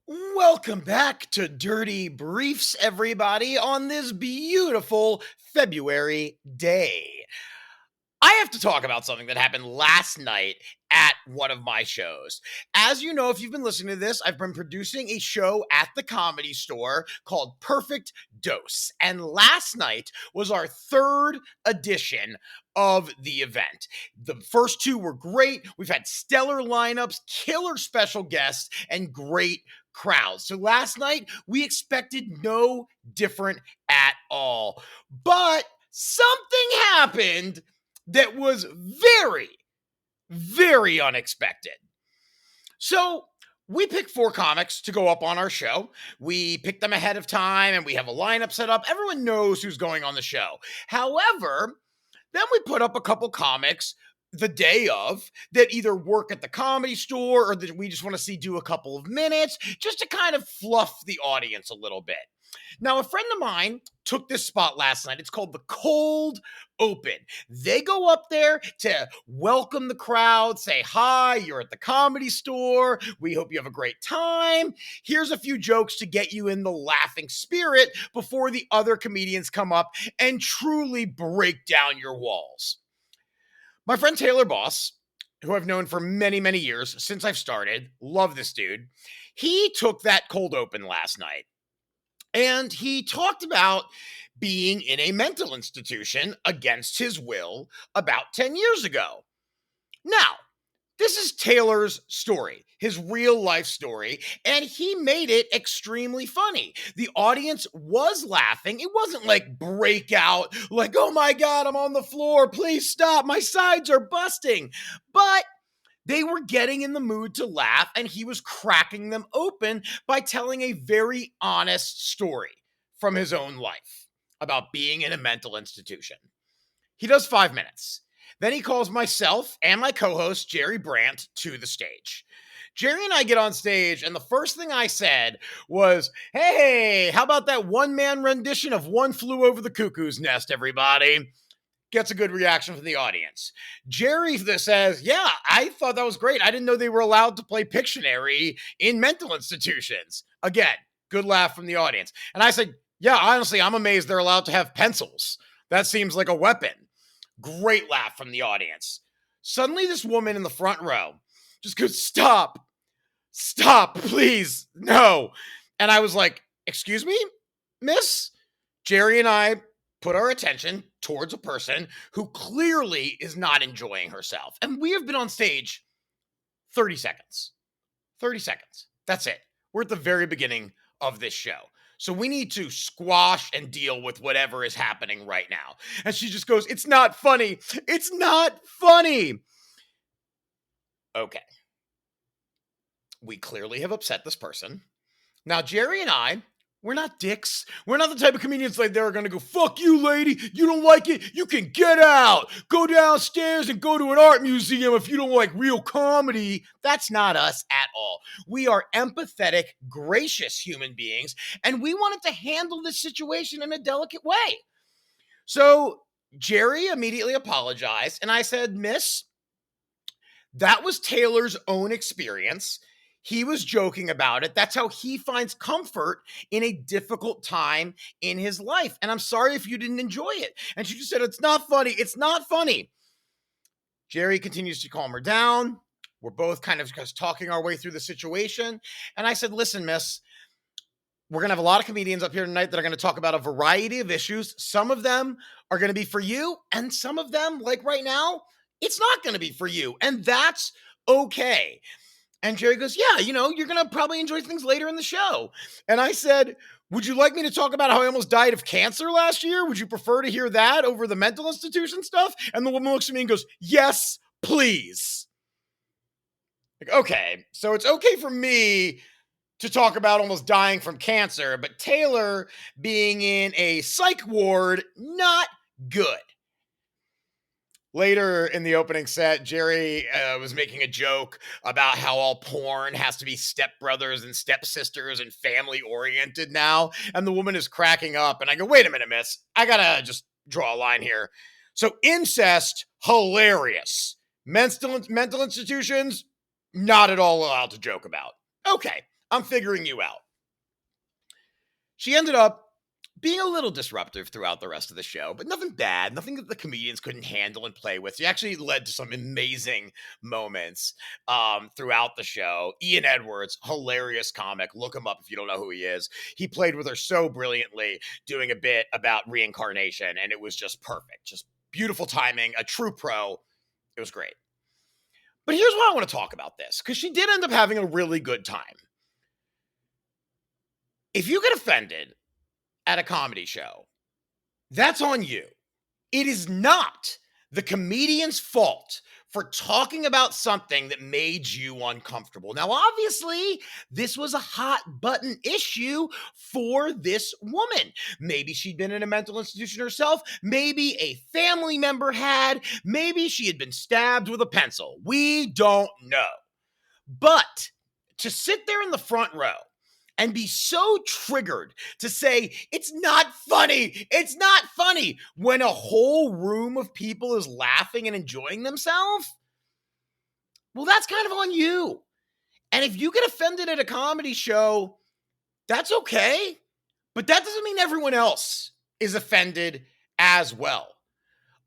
Welcome back to Dirty Briefs, everybody, on this beautiful February day. I have to talk about something that happened last night at one of my shows. As you know, if you've been listening to this, I've been producing a show at the Comedy Store called Perfect Dose. And last night was our third edition of the event. The first two were great. We've had stellar lineups, killer special guests, and great crowds. So last night, we expected no different at all. But something happened that was very, very unexpected. So we picked four comics to go up on our show. We picked them ahead of time and we have a lineup set up. Everyone knows who's going on the show. However, then we put up a couple comics the day of that either work at the Comedy Store or that we just want to see do a couple of minutes just to kind of fluff the audience a little bit. Now, a friend of mine took this spot last night. It's called the Cold Open. They go up there to welcome the crowd, say, hi, you're at the Comedy Store. We hope you have a great time. Here's a few jokes to get you in the laughing spirit before the other comedians come up and truly break down your walls. My friend Taylor Boss, who I've known for many, many years since I've started, love this dude. He took that cold open last night. And he talked about being in a mental institution against his will about 10 years ago. Now, this is Taylor's story, his real life story, and he made it extremely funny. The audience was laughing. It wasn't like breakout, like, oh my God, I'm on the floor. Please stop. My sides are busting. But they were getting in the mood to laugh, and he was cracking them open by telling a very honest story from his own life about being in a mental institution. He does 5 minutes. Then he calls myself and my co-host, Jerry Brandt, to the stage. Jerry and I get on stage, and the first thing I said was, hey, how about that one-man rendition of One Flew Over the Cuckoo's Nest, everybody? Gets a good reaction from the audience. Jerry says, yeah, I thought that was great. I didn't know they were allowed to play Pictionary in mental institutions. Again, good laugh from the audience. And I said, yeah, honestly, I'm amazed they're allowed to have pencils. That seems like a weapon. Great laugh from the audience. Suddenly, this woman in the front row just goes, stop, please, no. And I was like, excuse me, miss? Jerry and I put our attention towards a person who clearly is not enjoying herself. And we have been on stage 30 seconds. 30 seconds. That's it. We're at the very beginning of this show. So we need to squash and deal with whatever is happening right now. And she just goes, it's not funny. It's not funny. Okay. We clearly have upset this person. Now, Jerry and I, we're not dicks. We're not the type of comedians like they're going to go, fuck you, lady. You don't like it? You can get out. Go downstairs and go to an art museum if you don't like real comedy. That's not us at all. We are empathetic, gracious human beings, and we wanted to handle this situation in a delicate way. So Jerry immediately apologized, and I said, miss, that was Taylor's own experience. He was joking about it. That's how he finds comfort in a difficult time in his life. And I'm sorry if you didn't enjoy it. And she just said, it's not funny. It's not funny. Jerry continues to calm her down. We're both kind of just talking our way through the situation. And I said, listen, miss, we're going to have a lot of comedians up here tonight that are going to talk about a variety of issues. Some of them are going to be for you. And some of them, like right now, it's not going to be for you. And that's okay. And Jerry goes, yeah, you're going to probably enjoy things later in the show. And I said, would you like me to talk about how I almost died of cancer last year? Would you prefer to hear that over the mental institution stuff? And the woman looks at me and goes, yes, please. Like, okay, so it's okay for me to talk about almost dying from cancer, but Taylor being in a psych ward, not good. Later in the opening set, Jerry was making a joke about how all porn has to be stepbrothers and stepsisters and family-oriented now, and the woman is cracking up, and I go, wait a minute, miss, I gotta just draw a line here. So incest, hilarious. Mental institutions, not at all allowed to joke about. Okay, I'm figuring you out. She ended up being a little disruptive throughout the rest of the show, but nothing bad, nothing that the comedians couldn't handle and play with. She actually led to some amazing moments throughout the show. Ian Edwards, hilarious comic. Look him up if you don't know who he is. He played with her so brilliantly, doing a bit about reincarnation, and it was just perfect. Just beautiful timing, a true pro. It was great. But here's why I want to talk about this, because she did end up having a really good time. If you get offended at a comedy show, that's on you. It is not the comedian's fault for talking about something that made you uncomfortable. Now, obviously, this was a hot button issue for this woman. Maybe she'd been in a mental institution herself. Maybe a family member had. Maybe she had been stabbed with a pencil. We don't know. But to sit there in the front row and be so triggered to say, it's not funny, when a whole room of people is laughing and enjoying themselves, well, that's kind of on you. And if you get offended at a comedy show, that's okay. But that doesn't mean everyone else is offended as well.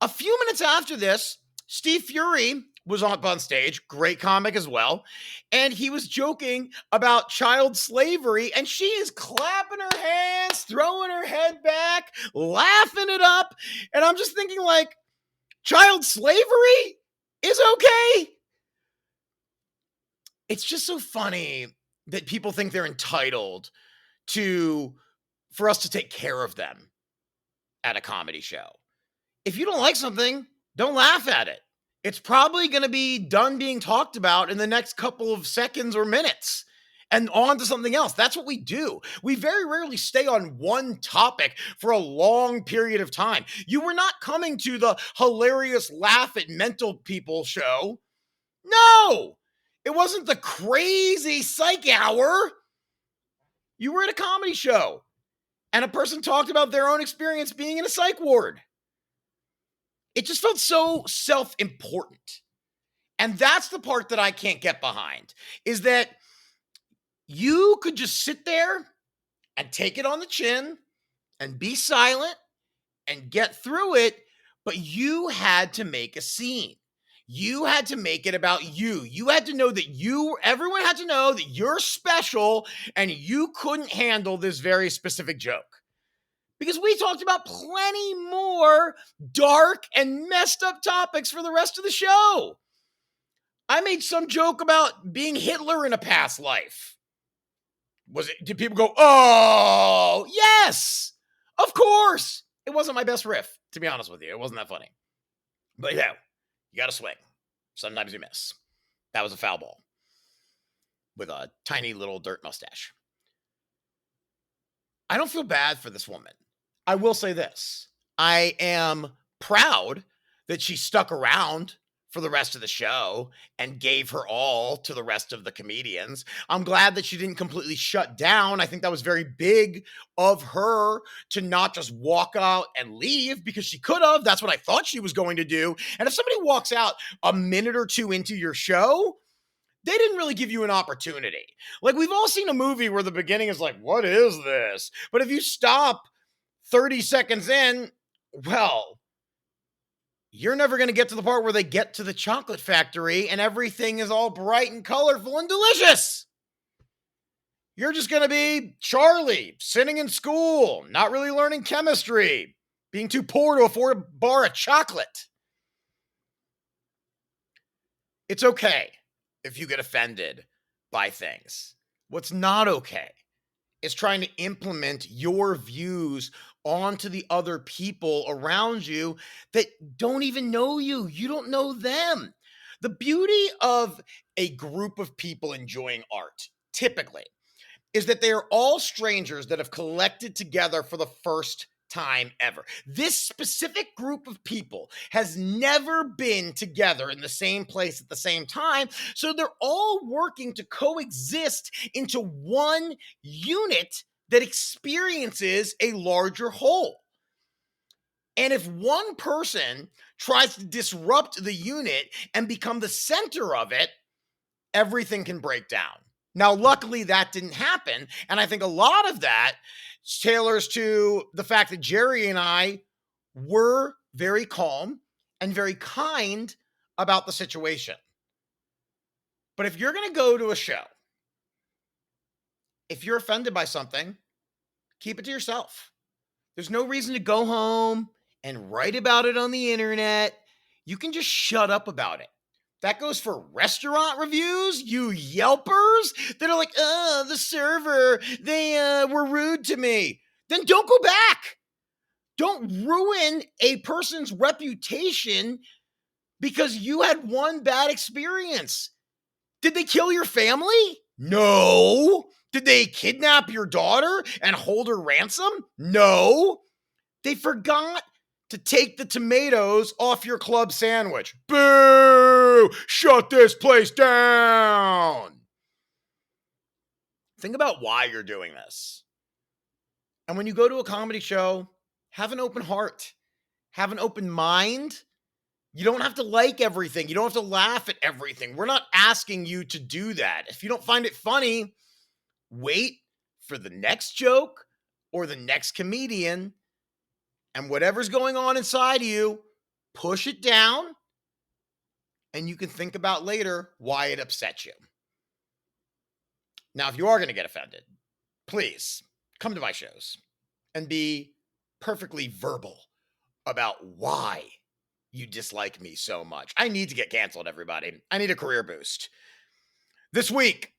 A few minutes after this, Steve Fury was up on stage, great comic as well, and he was joking about child slavery, and she is clapping her hands, throwing her head back, laughing it up, and I'm just thinking, like, child slavery is okay? It's just so funny that people think they're entitled for us to take care of them at a comedy show. If you don't like something, don't laugh at it. It's probably going to be done being talked about in the next couple of seconds or minutes and on to something else. That's what we do. We very rarely stay on one topic for a long period of time. You were not coming to the hilarious laugh at mental people show. No, it wasn't the crazy psych hour. You were at a comedy show and a person talked about their own experience being in a psych ward. It just felt so self-important. And that's the part that I can't get behind, is that you could just sit there and take it on the chin and be silent and get through it, but you had to make a scene. You had to make it about you. You had to know that everyone had to know that you're special and you couldn't handle this very specific joke. Because we talked about plenty more dark and messed up topics for the rest of the show. I made some joke about being Hitler in a past life. Did people go, oh, yes, of course. It wasn't my best riff, to be honest with you. It wasn't that funny. But yeah, you got to swing. Sometimes you miss. That was a foul ball with a tiny little dirt mustache. I don't feel bad for this woman. I will say this. I am proud that she stuck around for the rest of the show and gave her all to the rest of the comedians. I'm glad that she didn't completely shut down. I think that was very big of her to not just walk out and leave, because she could have. That's what I thought she was going to do. And if somebody walks out a minute or two into your show, they didn't really give you an opportunity. Like, we've all seen a movie where the beginning is like, what is this? But if you stop 30 seconds in, well, you're never going to get to the part where they get to the chocolate factory and everything is all bright and colorful and delicious. You're just going to be Charlie sitting in school, not really learning chemistry, being too poor to afford a bar of chocolate. It's okay if you get offended by things. What's not okay is trying to implement your views onto the other people around you that don't even know you. You don't know them. The beauty of a group of people enjoying art, typically, is that they are all strangers that have collected together for the first time ever. This specific group of people has never been together in the same place at the same time, so they're all working to coexist into one unit that experiences a larger whole. And if one person tries to disrupt the unit and become the center of it, everything can break down. Now, luckily, that didn't happen. And I think a lot of that tailors to the fact that Jerry and I were very calm and very kind about the situation. But if you're going to go to a show, if you're offended by something, keep it to yourself. There's no reason to go home and write about it on the internet. You can just shut up about it. That goes for restaurant reviews, you Yelpers that are like, the server, they were rude to me. Then don't go back. Don't ruin a person's reputation because you had one bad experience. Did they kill your family? No. Did they kidnap your daughter and hold her ransom? No. They forgot to take the tomatoes off your club sandwich. Boo! Shut this place down. Think about why you're doing this. And when you go to a comedy show, have an open heart, have an open mind. You don't have to like everything. You don't have to laugh at everything. We're not asking you to do that. If you don't find it funny, wait for the next joke or the next comedian, and whatever's going on inside you, push it down, and you can think about later why it upset you. Now, if you are going to get offended, please come to my shows and be perfectly verbal about why you dislike me so much. I need to get canceled, everybody. I need a career boost. This week,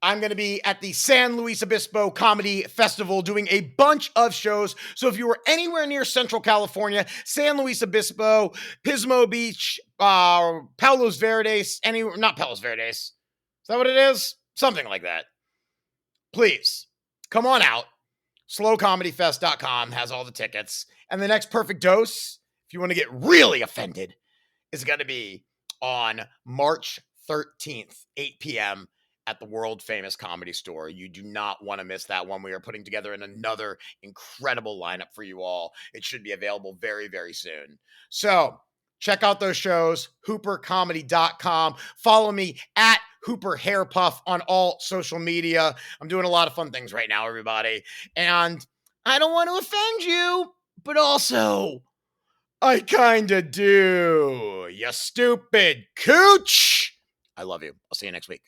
I'm going to be at the San Luis Obispo Comedy Festival doing a bunch of shows. So if you were anywhere near Central California, San Luis Obispo, Pismo Beach, Palos Verdes, not Palos Verdes. Is that what it is? Something like that. Please, come on out. slowcomedyfest.com has all the tickets. And the next perfect dose, if you want to get really offended, is going to be on March 13th, 8 p.m. at the world famous Comedy Store. You do not want to miss that one. We are putting together another incredible lineup for you all. It should be available very, very soon. So check out those shows, hoopercomedy.com. Follow me at Hooper Hairpuff on all social media. I'm doing a lot of fun things right now, everybody. And I don't want to offend you, but also I kinda do. You stupid cooch. I love you. I'll see you next week.